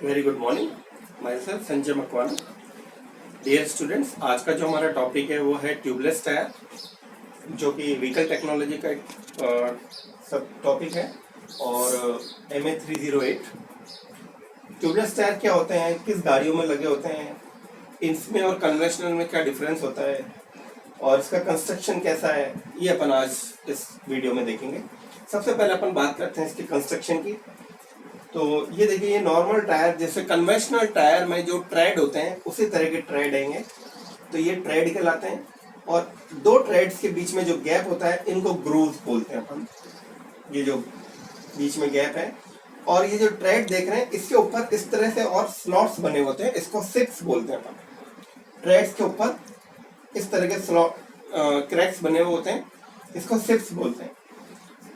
Very good morning. Myself Sanjay Makwana. Dear students, आज का जो हमारा टॉपिक है वो है ट्यूबलेस टायर, जो कि व्हीकल टेक्नोलॉजी का एक सब टॉपिक है। और MA308 ट्यूबलेस टायर क्या होते हैं, किस गाड़ियों में लगे होते हैं, इसमें और कन्वेंशनल में क्या डिफरेंस होता है और इसका कंस्ट्रक्शन कैसा है, ये अपन आज इस वीडियो में देखेंगे। सबसे पहले अपन बात करते हैं इसके कंस्ट्रक्शन की। तो ये देखिए, ये नॉर्मल टायर, जैसे कन्वेंशनल टायर में जो ट्रेड होते हैं उसी तरह के ट्रेड आएंगे, तो ये ट्रेड कहलाते हैं। और दो ट्रेड्स के बीच में जो गैप होता है इनको ग्रूव्स बोलते हैं अपन। ये जो बीच में गैप है और ये जो ट्रेड देख रहे हैं इसके ऊपर इस तरह से और स्लॉट्स बने होते हैं, इसको सिप्स बोलते हैं अपन। ट्रेड्स के ऊपर इस तरह के क्रैक्स बने हुए होते हैं, इसको सिप्स बोलते हैं।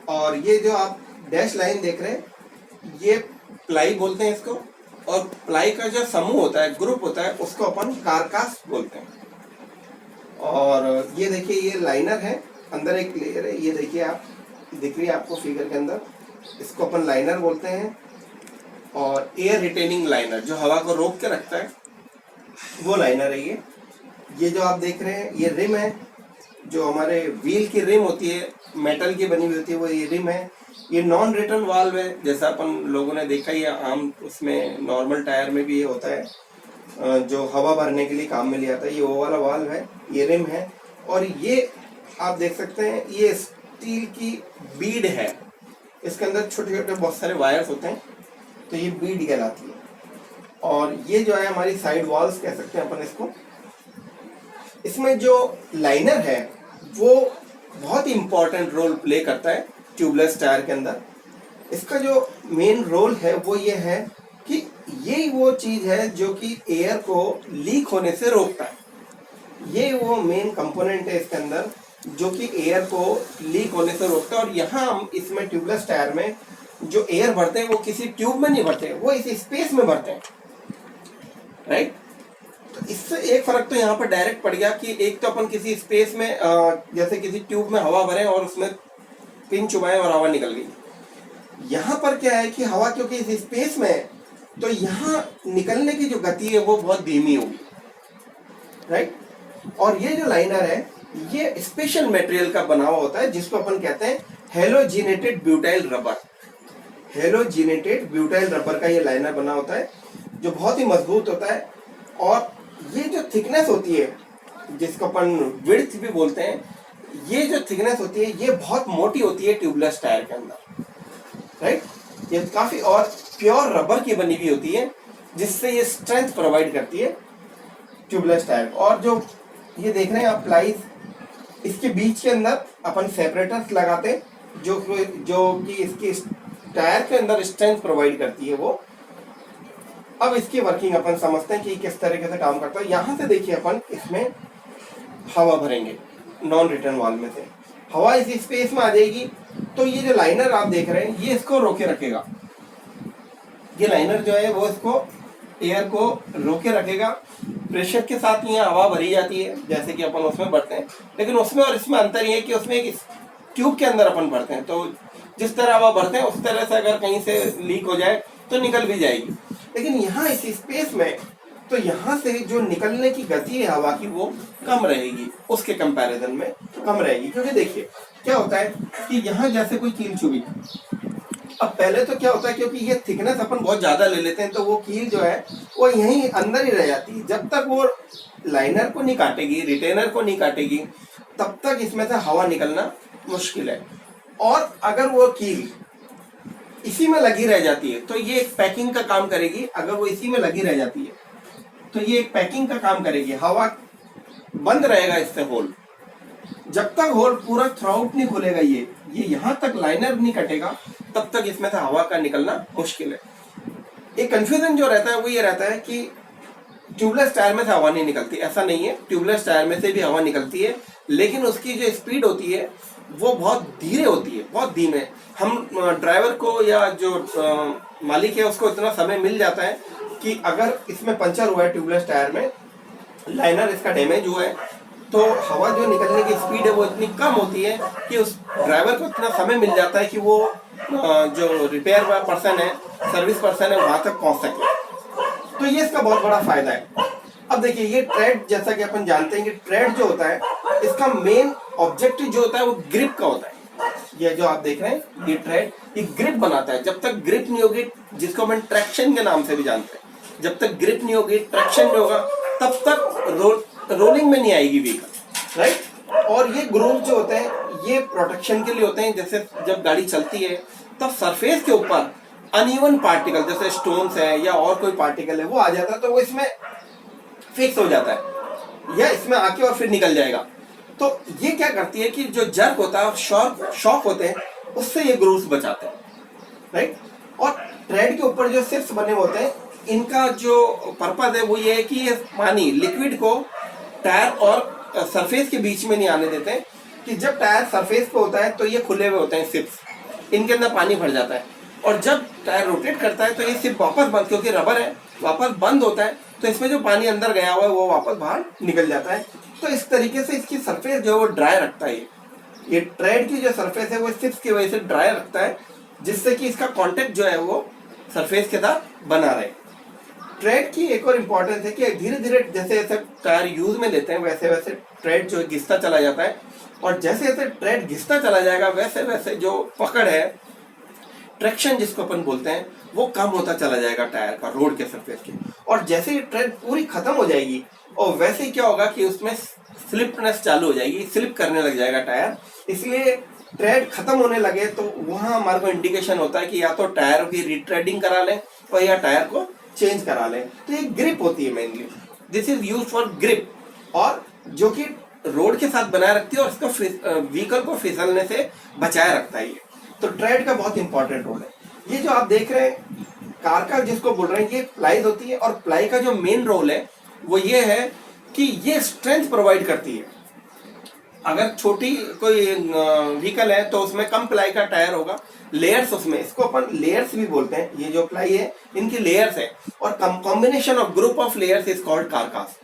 और ये जो आप डैश लाइन देख रहे हैं ये प्लाई बोलते हैं इसको, और प्लाई का जो समूह होता है, ग्रुप होता है, उसको अपन कारकास बोलते हैं। और ये देखिए, ये लाइनर है, अंदर एक लेयर है, ये देखिए आप, दिख रही है आपको फिगर के अंदर, इसको अपन लाइनर बोलते हैं। और एयर रिटेनिंग लाइनर, जो हवा को रोक के रखता है, वो लाइनर है। ये जो आप देख रहे हैं ये रिम है, जो हमारे व्हील की रिम होती है, मेटल की बनी हुई होती है, वो ये रिम है। ये नॉन रिटर्न वाल्व है, जैसा अपन लोगों ने देखा ही है आम, उसमें नॉर्मल टायर में भी ये होता है, जो हवा भरने के लिए काम में लिया जाता है, ये वो वाला वाल्व है, ये रिम है। और ये आप देख सकते हैं ये स्टील की बीड है, इसके अंदर छोटे छोटे बहुत सारे वायर्स होते हैं, तो ये बीड कहलाती है। और ये जो है हमारी साइड वॉल्स कह सकते हैं अपन इसको। इसमें जो लाइनर है वो बहुत ही इंपॉर्टेंट रोल प्ले करता है ट्यूबलेस टायर के अंदर। इसका जो मेन रोल है वो ये है कि ये वो चीज है जो कि एयर को लीक होने से रोकता है। ये वो मेन कंपोनेंट है इसके अंदर जो कि एयर को लीक होने से रोकता है। और यहाँ हम इसमें ट्यूबलेस टायर में जो एयर भरते हैं वो किसी ट्यूब में नहीं भरते, वो इस स्पेस में भरते हैं, राइट। तो इससे एक फर्क तो यहाँ पर डायरेक्ट पड़ गया कि एक तो अपन किसी स्पेस में जैसे किसी ट्यूब में हवा भरे और उसमें पिन चुभाए और हवा निकल गई। यहाँ पर क्या है कि हवा क्योंकि इस स्पेस में है, तो यहाँ निकलने की जो गति है वो बहुत धीमी होगी, राइट। और ये जो लाइनर है ये स्पेशल मटेरियल का बना हुआ होता है, जिसको अपन कहते हैं halogenated butyl rubber. Halogenated butyl rubber का ये लाइनर बना होता है, जो बहुत ही मजबूत होता है। और ये जो थिकनेस होती है, जिसको अपन विड्थ भी बोलते हैं, ये जो थिकनेस होती है ये बहुत मोटी होती है ट्यूबलेस टायर के अंदर, राइट। ये काफी और प्योर रबर की बनी हुई होती है, जिससे ये स्ट्रेंथ प्रोवाइड करती है ट्यूबलेस टायर। और जो ये देख रहे हैं आप प्लाईज, इसके बीच के अंदर अपन सेपरेटर्स लगाते हैं, जो कि इसकी टायर के अंदर स्ट्रेंथ प्रोवाइड करती है वो। अब इसकी वर्किंग अपन समझते हैं कि किस तरीके से काम करता है। यहाँ से देखिए अपन इसमें हवा भरेंगे, नॉन रिटर्न वाल्व में से हवा इसी स्पेस में आ जाएगी, तो ये जो लाइनर आप देख रहे हैं ये इसको रोके रखेगा। ये लाइनर जो है वो इसको एयर को रोके रखेगा। प्रेशर के साथ यहाँ हवा भरी जाती है जैसे कि अपन उसमें भरते हैं, लेकिन उसमें और इसमें अंतर ये है कि उसमें एक ट्यूब के अंदर अपन भरते हैं, तो जिस तरह हवा भरते हैं उस तरह से अगर कहीं से लीक हो जाए तो निकल भी जाएगी। लेकिन यहाँ इस स्पेस में तो यहाँ से जो निकलने की गति है हवा की वो कम रहेगी, उसके कंपैरिजन में कम रहेगी। क्योंकि देखिए क्या होता है कि यहाँ जैसे कोई कील चुभी, अब पहले तो क्या होता है, क्योंकि ये थिकनेस अपन बहुत ज्यादा ले लेते हैं, तो वो कील जो है वो यहीं अंदर ही रह जाती है। जब तक वो लाइनर को नहीं काटेगी, रिटेनर को नहीं काटेगी, तब तक इसमें से हवा निकलना मुश्किल है। और अगर वो कील इसी में लगी रह जाती है तो ये एक पैकिंग का काम करेगी। अगर वो इसी में लगी रह जाती है तो ये एक पैकिंग का काम करेगी, हवा बंद रहेगा इससे होल। जब तक होल पूरा थ्रूआउट नहीं खुलेगा, ये यहाँ तक लाइनर नहीं कटेगा, तब तक इसमें से हवा का निकलना मुश्किल है। एक कंफ्यूजन जो रहता है वो ये रहता है कि ट्यूबलेस टायर में से हवा नहीं निकलती। ऐसा नहीं है, ट्यूबलेस टायर में से भी हवा निकलती है, लेकिन उसकी जो स्पीड होती है वो बहुत धीरे होती है, बहुत धीमे। हम ड्राइवर को या जो मालिक है उसको इतना समय मिल जाता है कि अगर इसमें पंचर हुआ है ट्यूबलेस टायर में, लाइनर इसका डैमेज हुआ है, तो हवा जो निकलने की स्पीड है वो इतनी कम होती है कि उस ड्राइवर को इतना समय मिल जाता है कि वो जो रिपेयर पर्सन है, सर्विस पर्सन है, वहां तक पहुंच सके। तो ये इसका बहुत बड़ा फायदा है। अब देखिए ये ट्रेड, जैसा कि अपन जानते हैं कि ट्रेड जो होता है इसका मेन ऑब्जेक्टिव जो होता है वो ग्रिप का होता है। ये जो आप देख रहे हैं ये ट्रेड, ये ग्रिप बनाता है। जब तक ग्रिप नहीं होगी, जिसको अपन ट्रैक्शन के नाम से भी जानते हैं, जब तक ग्रिप नहीं होगी, ट्रैक्शन नहीं होगा, तब तक रोलिंग में नहीं आएगी व्हीकल, राइट। और ये ग्रूव जो होते हैं ये प्रोटेक्शन के लिए होते हैं। जैसे जब गाड़ी चलती है तब सरफेस के ऊपर अनइवन पार्टिकल जैसे स्टोन्स है या और कोई पार्टिकल है वो आ जाता है, तो वो इसमें फिक्स हो जाता है या इसमें आके और फिर निकल जाएगा। तो ये क्या करती है कि जो जर्क होता है, शॉक होते हैं, उससे ये ग्रूव्स बचाते हैं, राइट। और ट्रेड के ऊपर जो सिप्स बने होते हैं, इनका जो पर्पज है वो ये है कि ये पानी लिक्विड को टायर और सरफेस के बीच में नहीं आने देते हैं। कि जब टायर सरफेस पे होता है तो ये खुले हुए होते हैं सिप्स, इनके अंदर पानी भर जाता है, और जब टायर रोटेट करता है तो ये सिप वापस बंद, क्योंकि रबर है, वापस बंद होता है, तो इसमें जो पानी अंदर गया हुआ है वो वापस बाहर निकल जाता है। तो इस तरीके से इसकी सरफेस जो है वो ड्राई रखता है। ये ट्रेड की जो सरफेस है वो सिप्स की वजह से ड्राई रखता है, जिससे कि इसका कांटेक्ट जो है वो सरफेस के साथ बना रहे। ट्रेड की एक और इम्पोर्टेंस है कि धीरे धीरे जैसे जैसे टायर यूज में लेते हैं वैसे वैसे ट्रेड जो घिसता चला जाता है, और जैसे जैसे ट्रेड घिसता चला जाएगा वैसे वैसे जो पकड़ है, ट्रैक्शन जिसको अपन बोलते हैं, वो कम होता चला जाएगा टायर का रोड के सरफेस के। और जैसे ही ट्रेड पूरी खत्म हो जाएगी और वैसे ही क्या होगा कि उसमें स्लिपनेस चालू हो जाएगी, स्लिप करने लग जाएगा टायर। इसलिए ट्रेड खत्म होने लगे तो वहां हमारे को इंडिकेशन होता है कि या तो टायर की रिट्रेडिंग करा लें और या टायर को चेंज करा लें। तो ये ग्रिप होती है mainly, this is use for grip, और जो कि रोड के साथ बनाए रखती है और इसको व्हीकल को फिसलने से बचाए रखता है ये। तो ट्रेड का बहुत इंपॉर्टेंट रोल है। ये जो आप देख रहे हैं कार का जिसको बोल रहे हैं, ये प्लाईज होती है, और प्लाई का जो मेन रोल है वो ये है कि ये स्ट्रेंथ प्रोवाइड करती है। अगर छोटी कोई व्हीकल है तो उसमें कम प्लाई का टायर होगा, लेयर्स उसमें, इसको अपन लेयर्स भी बोलते हैं। ये जो प्लाई है इनकी लेयर्स है, और combination of group of layers is called कारकास।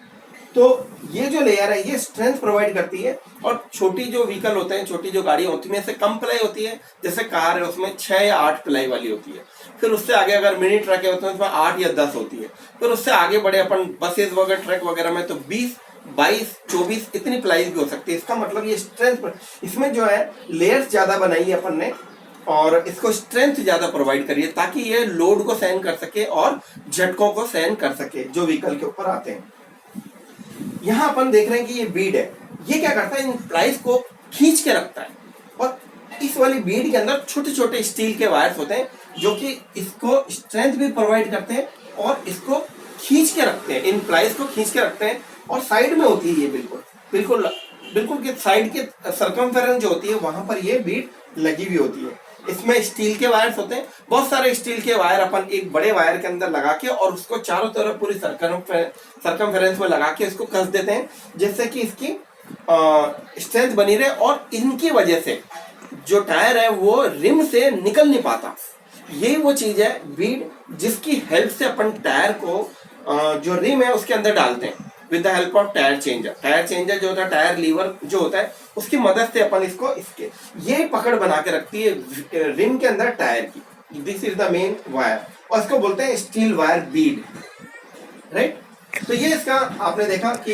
तो ये जो लेयर है ये स्ट्रेंथ प्रोवाइड करती है। और छोटी जो व्हीकल होते हैं, छोटी जो गाड़ी होती है, इससे कम प्लाई होती है। जैसे कार है उसमें 6 या 8 प्लाई वाली होती है। फिर उससे आगे अगर मिनी ट्रक है उसमें 8 या 10 होती है। फिर उससे आगे बढ़े अपन बसेस वगैरह, ट्रक वगैरह में, तो 20, 22, 24 इतनी प्लाई भी हो सकती है। इसका मतलब ये स्ट्रेंथ, इसमें जो है लेयर्स ज्यादा बनाई है अपन ने, और इसको स्ट्रेंथ ज्यादा प्रोवाइड करिए ताकि ये लोड को सहन कर सके और झटकों को सहन कर सके जो व्हीकल के ऊपर आते हैं। यहाँ अपन देख रहे हैं कि ये बीड है, ये क्या करता है, इन प्लाईज को खींच के रखता है। और इस वाली बीड के अंदर छोटे छोटे स्टील के वायर्स होते हैं जो कि इसको स्ट्रेंथ भी प्रोवाइड करते हैं और इसको खींच के रखते हैं, इन प्लाईज को खींच के रखते हैं। और साइड में होती है ये बिल्कुल बिल्कुल बिल्कुल के साइड के सर्कमफेरेंस जो होती है वहां पर ये बीड लगी हुई होती है। इसमें स्टील के वायर्स होते हैं, बहुत सारे स्टील के वायर अपन एक बड़े वायर के अंदर लगा के और उसको चारों तरफ पूरी सर्कमफेरेंस में लगा के इसको कस देते हैं, जिससे कि इसकी स्ट्रेंथ बनी रहे। और इनकी वजह से जो टायर है वो रिम से निकल नहीं पाता। यही वो चीज है बीड, जिसकी हेल्प से अपन टायर को जो रिम है उसके अंदर डालते हैं with the help of tyre changer. Tyre changer जो होता है, टायर लीवर जो होता है, उसकी मदद से अपन इसको इसके ये पकड़ बना के रखती है रिम के अंदर टायर की। This is the main wire, और इसको बोलते हैं स्टील वायर बीड, राइट। तो ये इसका आपने देखा कि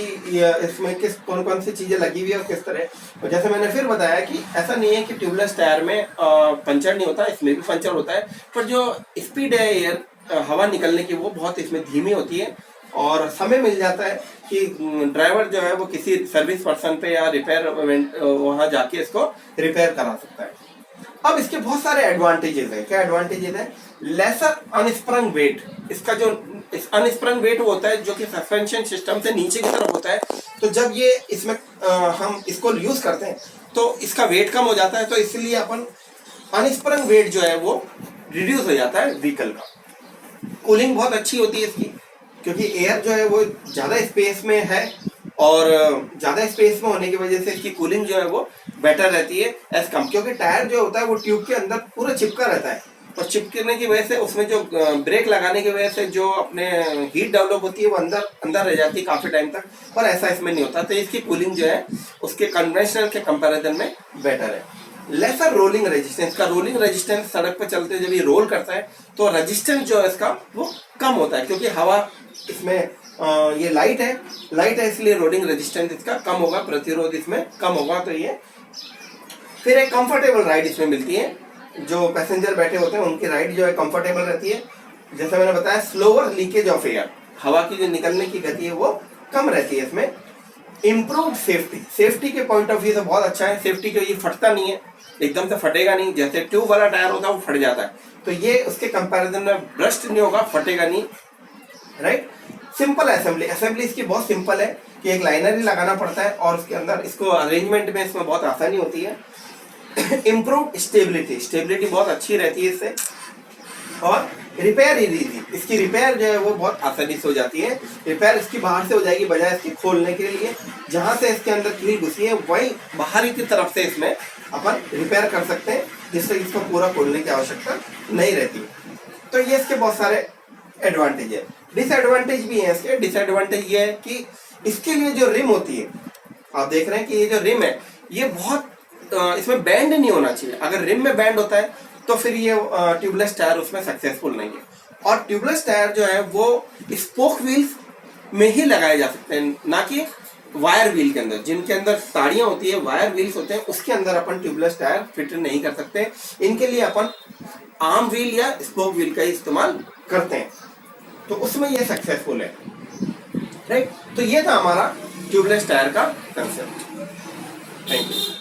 इसमें किस कौन कौन सी चीजें लगी हुई है और किस तरह। और जैसे मैंने फिर बताया कि ऐसा नहीं है कि ट्यूबलेस टायर में पंचर नहीं होता, इसमें भी पंचर होता है, पर जो स्पीड है एयर हवा निकलने की वो बहुत इसमें धीमी होती है, और समय मिल जाता है कि ड्राइवर जो है वो किसी सर्विस पर्सन पे या रिपेयर वहां जाके इसको रिपेयर करा सकता है। अब इसके बहुत सारे एडवांटेजेस हैं। क्या एडवांटेजेस है? Lesser unsprung weight. इसका जो अनस्प्रंग वेट होता है जो कि सस्पेंशन सिस्टम से नीचे की तरफ होता है, तो जब ये इसमें हम इसको यूज करते हैं तो इसका वेट कम हो जाता है, तो इसलिए अपन अनस्प्रंग वेट जो है वो रिड्यूस हो जाता है व्हीकल का। कूलिंग बहुत अच्छी होती है इसकी, क्योंकि एयर जो है वो ज्यादा स्पेस में है, और ज्यादा स्पेस में होने की वजह से इसकी कूलिंग जो है वो बेटर रहती है एज कम, क्योंकि टायर जो होता है वो ट्यूब के अंदर पूरा चिपका रहता है, और चिपकने की वजह से उसमें जो ब्रेक लगाने की वजह से जो अपने हीट डेवलप होती है वो अंदर अंदर रह जाती है काफी टाइम तक, पर ऐसा इसमें नहीं होता। तो इसकी कूलिंग जो है उसके कन्वेंशनल के कंपैरिजन में बेटर है। लेसर रोलिंग रेजिस्टेंस का, रोलिंग रेजिस्टेंस सड़क पर चलते जब ये रोल करता है तो रेजिस्टेंस जो है इसका वो कम होता है, क्योंकि हवा इसमें ये लाइट है इसलिए रोलिंग रेजिस्टेंस इसका कम होगा, प्रतिरोध इसमें कम होगा। तो ये फिर एक कंफर्टेबल राइड इसमें मिलती है, जो पैसेंजर बैठे होते हैं उनकी राइड जो है कंफर्टेबल रहती है। जैसा मैंने बताया, स्लोअर लीकेज ऑफ एयर, हवा की जो निकलने की गति है वो कम रहती है इसमें। इम्प्रूव सेफ्टी के पॉइंट ऑफ व्यू से बहुत अच्छा है। सेफ्टी के, ये फटता नहीं है, एकदम से फटेगा नहीं, जैसे ट्यूब वाला टायर होता है वो फट जाता है, तो ये उसके कंपैरिजन में ब्रस्ट नहीं होगा, फटेगा नहीं, राइट। सिंपल असेंबली इसकी बहुत सिंपल है कि एक लाइनर ही लगाना पड़ता है और उसके अंदर इसको अरेंजमेंट में इसमें बहुत आसानी होती है। इम्प्रूव स्टेबिलिटी बहुत अच्छी रहती है इससे, और रिपेयर इजी, इसकी रिपेयर जो है वो बहुत आसानी से हो जाती है। रिपेयर इसकी बाहर से हो जाएगी बजाय इसकी खोलने के लिए, जहाँ से इसके अंदर कील घुसी है वही बाहरी की तरफ से इसमें अपन रिपेयर कर सकते हैं, जिससे इसको पूरा खोलने की आवश्यकता नहीं रहती। तो ये इसके बहुत सारे एडवांटेज है। डिसएडवांटेज भी है इसके। डिसएडवांटेज ये है कि इसके लिए जो रिम होती है, आप देख रहे हैं कि ये जो रिम है ये बहुत इसमें बैंड नहीं होना चाहिए। अगर रिम में बैंड होता है तो फिर ये ट्यूबलेस टायर उसमें सक्सेसफुल नहीं है। और ट्यूबलेस टायर जो है वो स्पोक व्हील्स में ही लगाए जा सकते हैं, ना कि वायर व्हील के अंदर, जिनके अंदर ताड़ियां होती है, वायर व्हील्स होते हैं, उसके अंदर अपन ट्यूबलेस टायर फिट नहीं कर सकते। इनके लिए अपन आर्म व्हील या स्पोक व्हील का इस्तेमाल करते हैं, तो उसमें ये सक्सेसफुल है, राइट। तो ये था हमारा ट्यूबलेस टायर का कंसेप्ट। Thank you.